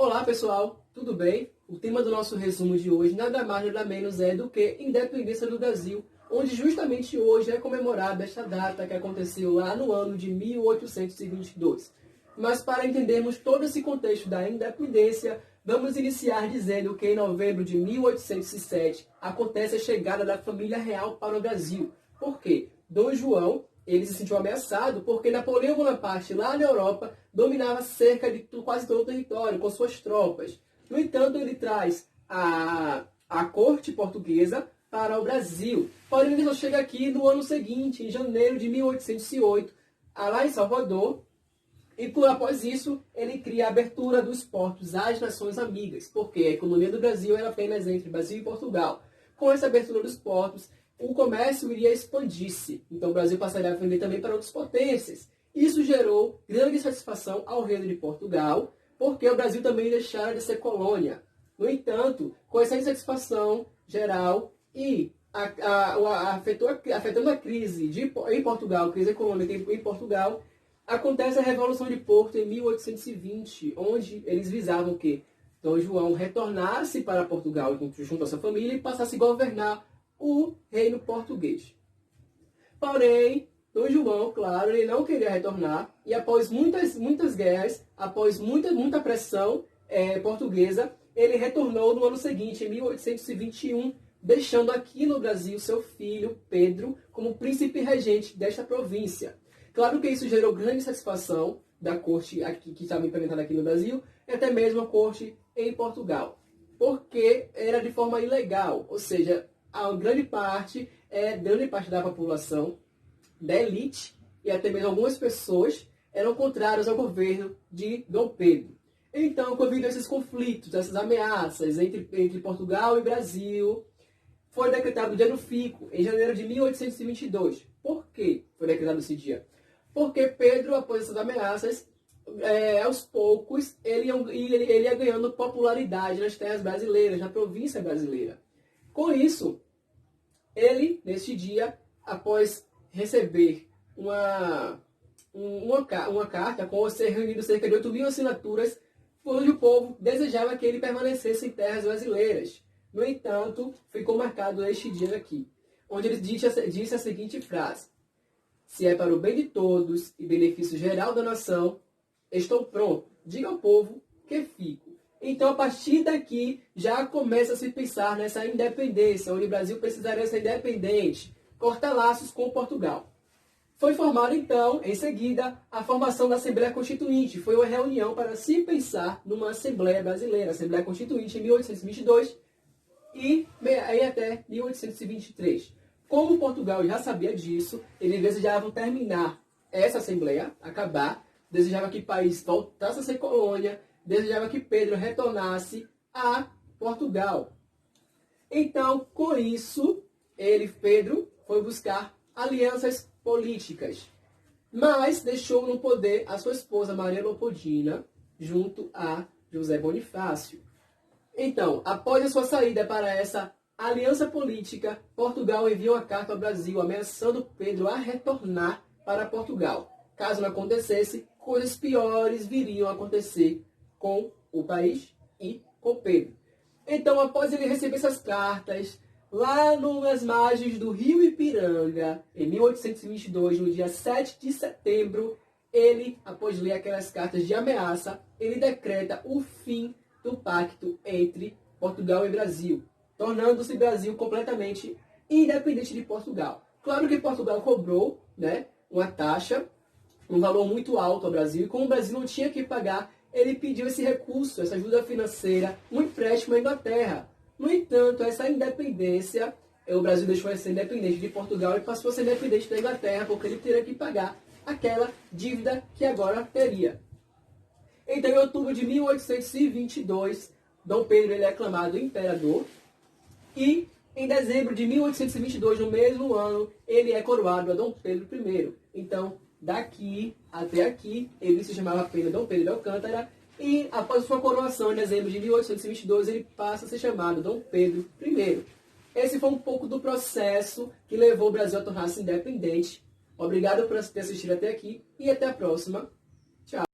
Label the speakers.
Speaker 1: Olá pessoal, tudo bem? O tema do nosso resumo de hoje nada mais nada menos é do que Independência do Brasil, onde justamente hoje é comemorada esta data que aconteceu lá no ano de 1822. Mas para entendermos todo esse contexto da independência, vamos iniciar dizendo que em novembro de 1807 acontece a chegada da família real para o Brasil. Por quê? Dom João, ele se sentiu ameaçado porque Napoleão Bonaparte, lá na Europa, dominava cerca de quase todo o território com suas tropas. No entanto, ele traz a corte portuguesa para o Brasil. Porém, ele só chega aqui no ano seguinte, em janeiro de 1808, lá em Salvador. E após isso, ele cria a abertura dos portos às nações amigas, porque a economia do Brasil era apenas entre Brasil e Portugal. Com essa abertura dos portos, o comércio iria expandir-se. Então o Brasil passaria a vender também para outras potências. Isso gerou grande satisfação ao reino de Portugal, porque o Brasil também deixara de ser colônia. No entanto, com essa insatisfação geral e afetando a crise em Portugal, crise econômica em Portugal, acontece a Revolução de Porto em 1820, onde eles visavam que Dom João retornasse para Portugal junto à sua família e passasse a governar o reino português. Porém, Dom João, claro, ele não queria retornar, e após muitas guerras, após muita pressão portuguesa, ele retornou no ano seguinte, em 1821, deixando aqui no Brasil seu filho, Pedro, como príncipe regente desta província. Claro que isso gerou grande satisfação da corte aqui, que estava implementada aqui no Brasil, e até mesmo a corte em Portugal, porque era de forma ilegal, ou seja, a grande parte da população, da elite, e até mesmo algumas pessoas eram contrárias ao governo de Dom Pedro. Então, devido a esses conflitos, essas ameaças entre Portugal e Brasil, foi decretado o Dia do Fico, em janeiro de 1822. Por que foi decretado esse dia? Porque Pedro, após essas ameaças, aos poucos, ele ia ganhando popularidade nas terras brasileiras, na província brasileira. Com isso, ele, neste dia, após receber uma carta com ser reunido cerca de 8.000 assinaturas, onde o povo desejava que ele permanecesse em terras brasileiras. No entanto, ficou marcado este dia aqui, onde ele disse a seguinte frase: "Se é para o bem de todos e benefício geral da nação, estou pronto. Diga ao povo que fico." Então, a partir daqui, já começa a se pensar nessa independência, onde o Brasil precisaria ser independente, cortar laços com Portugal. Foi formada, então, em seguida, a formação da Assembleia Constituinte. Foi uma reunião para se pensar numa Assembleia Brasileira, Assembleia Constituinte, em 1822 e até 1823. Como Portugal já sabia disso, eles desejavam terminar essa Assembleia, acabar, desejava que o país voltasse a ser colônia, desejava que Pedro retornasse a Portugal. Então, com isso, Pedro, foi buscar alianças políticas, mas deixou no poder a sua esposa Maria Leopoldina, junto a José Bonifácio. Então, após a sua saída para essa aliança política, Portugal enviou uma carta ao Brasil ameaçando Pedro a retornar para Portugal. Caso não acontecesse, coisas piores viriam a acontecer com o país e com Pedro. Então, após ele receber essas cartas, lá nas margens do rio Ipiranga, em 1822, no dia 7 de setembro, ele, após ler aquelas cartas de ameaça, ele decreta o fim do pacto entre Portugal e Brasil, tornando-se Brasil completamente independente de Portugal. Claro que Portugal cobrou, uma taxa, um valor muito alto ao Brasil, e como o Brasil não tinha que pagar, ele pediu esse recurso, essa ajuda financeira, um empréstimo à Inglaterra. No entanto, essa independência, o Brasil deixou de ser independente de Portugal e passou a ser independente da Inglaterra, porque ele teria que pagar aquela dívida que agora teria. Então, em outubro de 1822, Dom Pedro ele é aclamado imperador, e em dezembro de 1822, no mesmo ano, ele é coroado a Dom Pedro I. Então, daqui até aqui, ele se chamava apenas Dom Pedro de Alcântara, e após sua coroação em dezembro de 1822, ele passa a ser chamado Dom Pedro I. Esse foi um pouco do processo que levou o Brasil a tornar-se independente. Obrigado por ter assistido até aqui e até a próxima. Tchau.